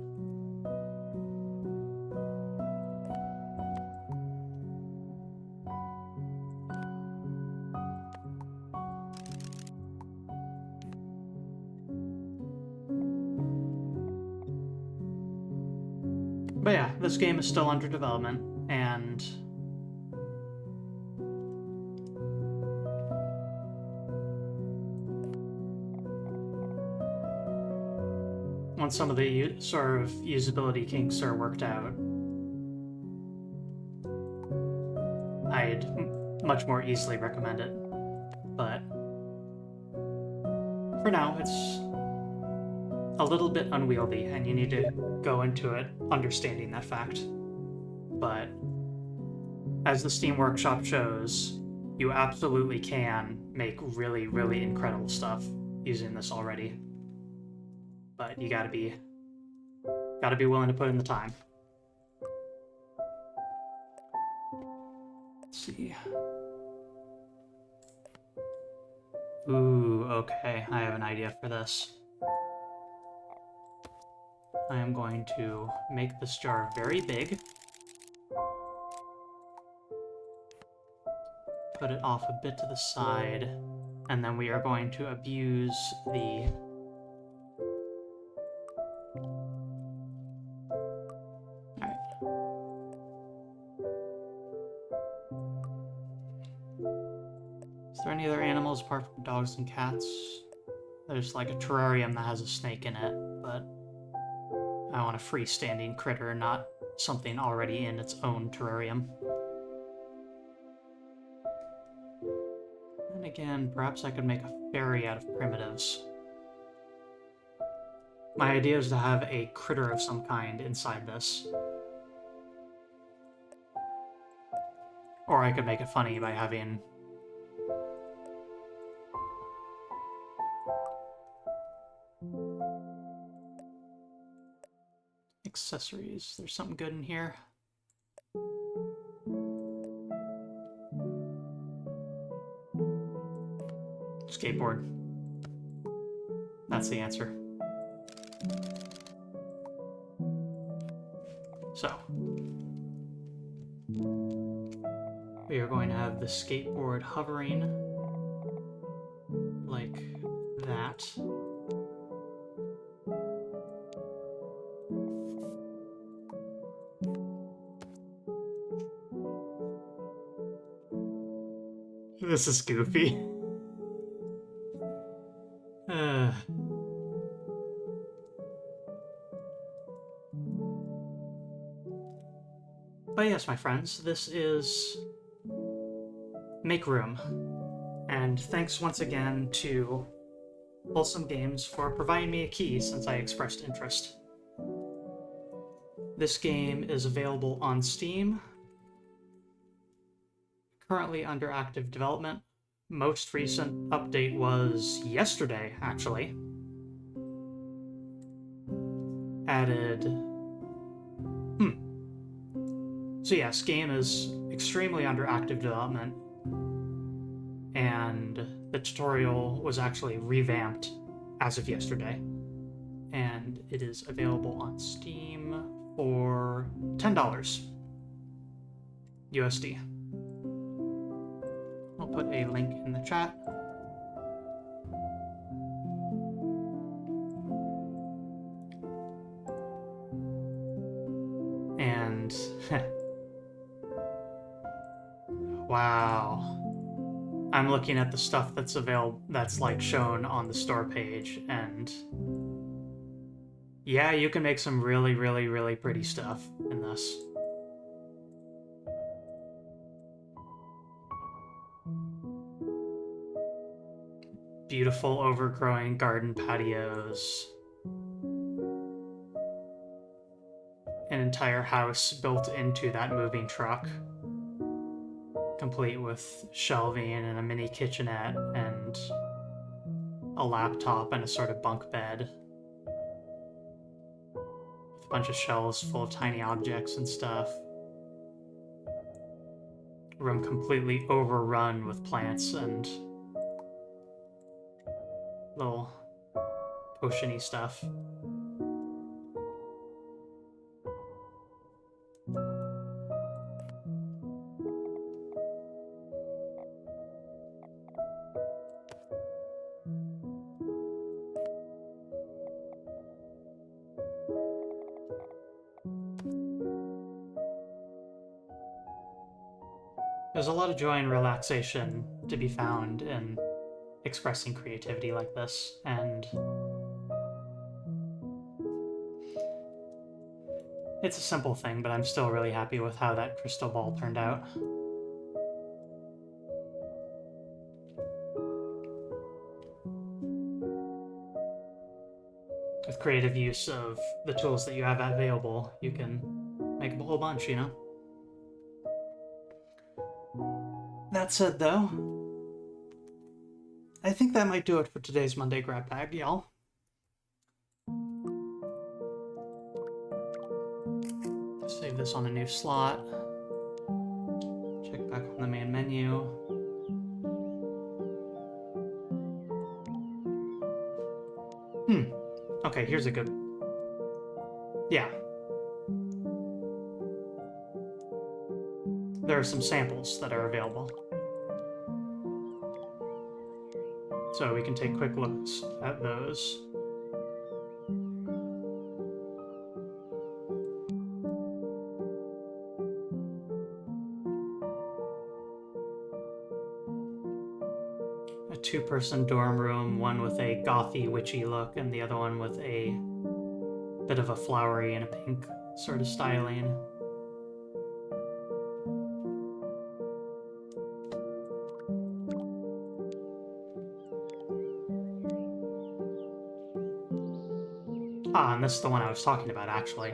But yeah, this game is still under development, and once some of the sort of usability kinks are worked out, I'd much more easily recommend it. But for now, it's a little bit unwieldy, and you need to go into it understanding that fact. But as the Steam Workshop shows, you absolutely can make really, really incredible stuff using this already. But you gotta be willing to put in the time. Let's see. Ooh, okay, I have an idea for this. I am going to make this jar very big. Put it off a bit to the side, and then we are going to abuse the Is there any other animals apart from dogs and cats? There's like a terrarium that has a snake in it, but I want a freestanding critter, not something already in its own terrarium. And again, perhaps I could make a fairy out of primitives. My idea is to have a critter of some kind inside this. Or I could make it funny by having accessories. There's something good in here. Skateboard. That's the answer. So, we are going to have the skateboard hovering like that. This is goofy. But yes, my friends, this is MakeRoom. And thanks once again to Wholesome Games for providing me a key since I expressed interest. This game is available on Steam, currently under active development. Most recent update was yesterday, actually. Added... So yes, game is extremely under active development, and the tutorial was actually revamped as of yesterday, and it is available on Steam for $10 USD. I'll put a link in the chat. And wow. I'm looking at the stuff that's available, that's like shown on the store page, and yeah, you can make some really, really, really pretty stuff in this. Beautiful overgrowing garden patios. An entire house built into that moving truck, complete with shelving and a mini kitchenette and a laptop and a sort of bunk bed with a bunch of shelves full of tiny objects and stuff. Room completely overrun with plants and little potion-y stuff. There's a lot of joy and relaxation to be found in expressing creativity like this, and it's a simple thing, but I'm still really happy with how that crystal ball turned out. With creative use of the tools that you have available, you can make a whole bunch, you know? That said, though, I think that might do it for today's Monday Grab Bag, y'all. Save this on a new slot. Check back on the main menu. Okay, here's a good... Yeah. There are some samples that are available. So we can take quick looks at those. A two-person dorm room, one with a gothy, witchy look, and the other one with a bit of a flowery and a pink sort of styling. Ah, and this is the one I was talking about, actually.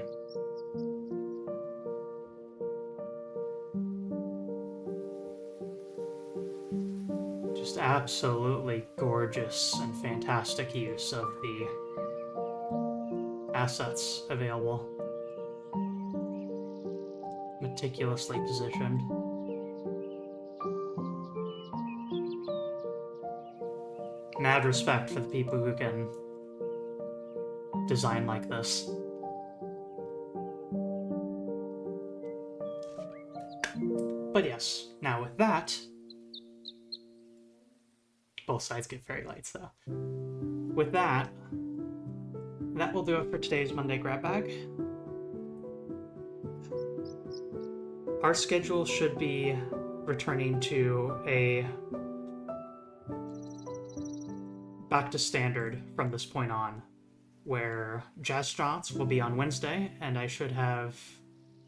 Just absolutely gorgeous and fantastic use of the assets available. Meticulously positioned. Mad respect for the people who can design like this. But yes, now with that, both sides get fairy lights though. With that, that will do it for today's Monday Grab Bag. Our schedule should be returning to a back to standard from this point on, where Jazz Jaunts will be on Wednesday, and I should have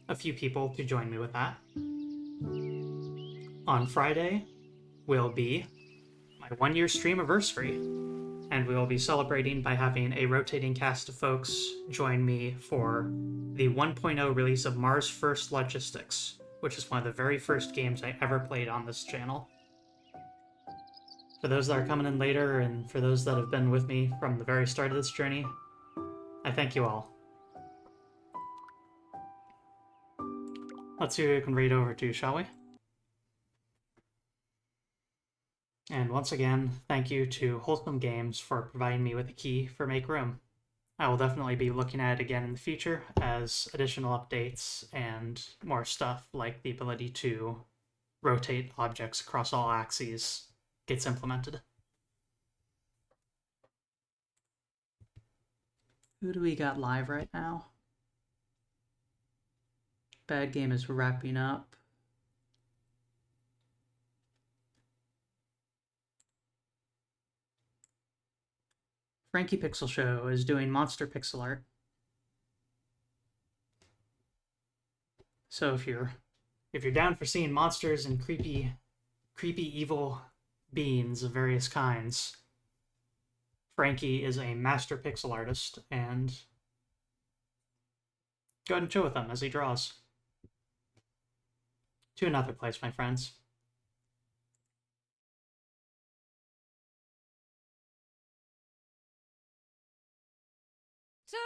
a few people to join me with that. On Friday will be my 1-year stream anniversary, and we will be celebrating by having a rotating cast of folks join me for the 1.0 release of Mars First Logistics, which is one of the very first games I ever played on this channel. For those that are coming in later, and for those that have been with me from the very start of this journey, I thank you all. Let's see who we can read over to, shall we? And once again, thank you to Wholesome Games for providing me with a key for MakeRoom. I will definitely be looking at it again in the future as additional updates and more stuff like the ability to rotate objects across all axes gets implemented. Who do we got live right now? Bad Game is wrapping up. Frankie Pixel Show is doing monster pixel art. So if you're down for seeing monsters and creepy evil beings of various kinds, Frankie is a master pixel artist, and go ahead and chill with him as he draws. To another place, my friends. To